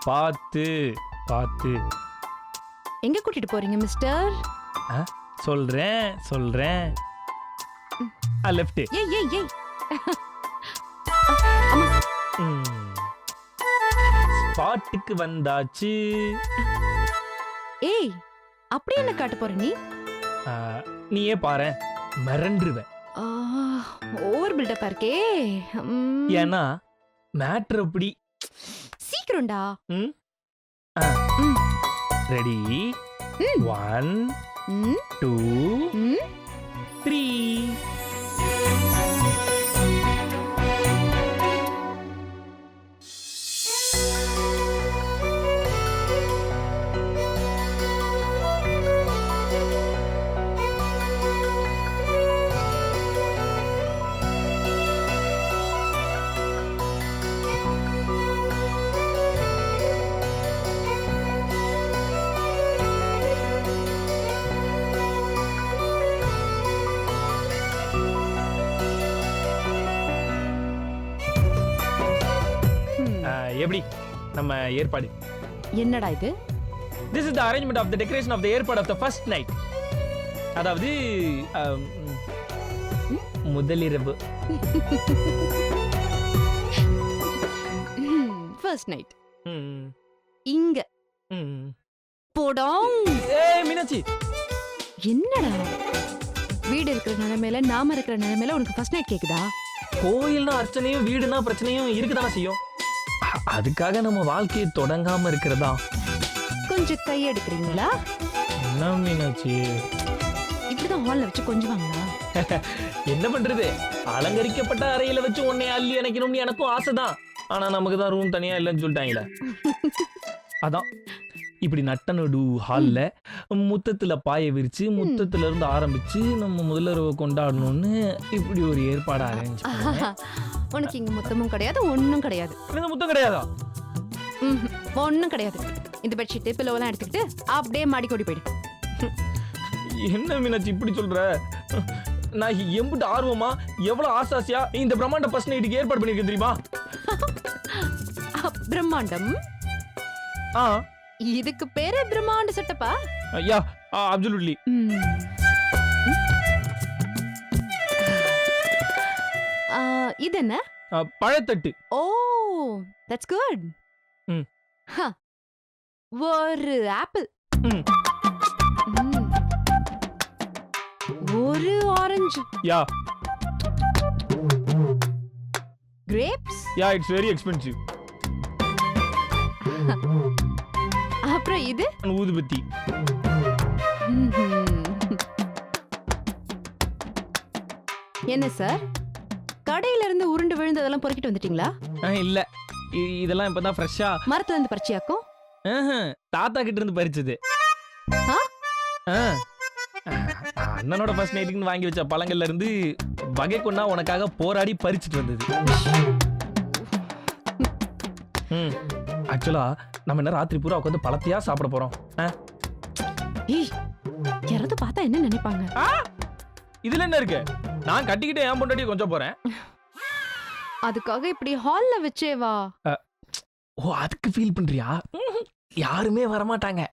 பார்த்து பார்த்து. எங்க கூட்டிட்டு போறீங்க மிஸ்டர்? சொல்றேன். லெஃப்ட். ஏய் ஏய் ஏய். ஸ்பாட்டுக்கு வந்தாச்சு. ஏய், அப்படி என்ன காட்ட போற நீ? நீயே பாரு, மிரண்டுருவ. ஓவர் பில்டப்பா இருக்கே. ஏன்னா மேட்ரு அப்படி. சீக்கிரம்டா. ரெடி? 1 2 3. எப்படி நம்ம ஏற்பாடு? என்னடா இது? This is the arrangement of the decoration of the airport of the first night. அதாவது முதலிரவு. First night. இங்க போடோம். ஏய் மீனாட்சி, என்னடா வீடு இருக்கிற நிலைமையில நாம இருக்கிற நிலைமையில உனக்கு ஃபர்ஸ்ட் நைட் கேக்குதா? கோயில்னா அர்ச்சனையும் வீடுனா பிரச்சனையும் இருக்குதானே செய்யும். அதுக்காக நம்ம வாழ்க்கையை தொடங்காம இருக்கிறதா. கொஞ்சம் கை எடுக்கிறீங்களா? என்ன மீனாட்சி, இப்படிதான் ஹால்ல வச்சு கொஞ்சம் வாங்களா? என்ன பண்றது, அலங்கரிக்கப்பட்ட அறையில வச்சு உன்னை அள்ளி அணைக்கணும்னு எனக்கும் ஆசைதான். ஆனா நமக்கு தான் ரூம் தனியா இல்லைன்னு சொல்லிட்டாங்களே. அதான் இப்படி நட்டநடு ஹால்ல முத்தத்துல பாய விரிச்சு முத்தத்துல இருந்து ஆரம்பிச்சு நம்ம முதலிரவை கொண்டாடணும்னு இப்படி ஒரு ஏற்பாடு அரேஞ்ச் பண்ணேன். உனக்கு இங்க முத்தமும் கிடையாது, ஒன்னும் கிடையாது. இந்த முத்தம் கிடையாதா? ஒன்னும் கிடையாது. இந்த பெட்ஷீட் பில்லோவெல்லாம் எடுத்துக்கிட்டு அப்படியே மாடி கொடி போயிடு. என்ன மீனாட்சி இப்படி சொல்ற? நான் எம்பிட்டு ஆர்வமா எவ்வளவு ஆசாசியா இந்த பிரம்மாண்ட ஃபர்ஸ்ட் நைட்டுக்கு ஏற்பாடு பண்ணிருக்கேன் தெரியுமா? பிரம்மாண்டம்? இதுக்கு பேரு பிரம்மாண்ட செட்டப்பா? ஐயா, அப்சல்யூட்லி. இது என்ன? பழத்தட்டு. ஓ, தட்ஸ் குட். ஒரு ஆப்பிள், ஒரு orange. Yeah, grapes. Yeah, it's very expensive. அப்புறம் இது ஊதுபத்தி. என்ன சார், கடையில இருந்து உருண்டு விழுந்ததெல்லாம் பொறுக்கிட்டு வந்துட்டீங்களா? இல்ல, இதெல்லாம் இப்பதான் ஃப்ரெஷ்ஷா மரத்துல இருந்து பறிச்சியாக்கும்? தாத்தா கிட்ட இருந்து பறிச்சது. அண்ணனோட ஃபர்ஸ்ட் நைட்டுக்கு வாங்கி வச்ச பழங்கள்ல இருந்து வகை கொண்டா உனக்காக போராடி பறிச்சுட்டு வந்தது. ஆக்சுவலா நம்ம என்ன ராத்திரி பூரா உட்காந்து பழத்தையா சாப்பிட போறோம். யாராவது பார்த்தா என்ன நினைப்பாங்க? இதுல என்ன இருக்கு, நான் கட்டிக்கிட்டு ஏன் பொண்டாட்டி கொஞ்சம் போறேன். அதுக்காக இப்படி ஹால்ல வச்சே வா. ஓ, அதுக்கு ஃபீல் பண்றியா? யாருமே வரமாட்டாங்க.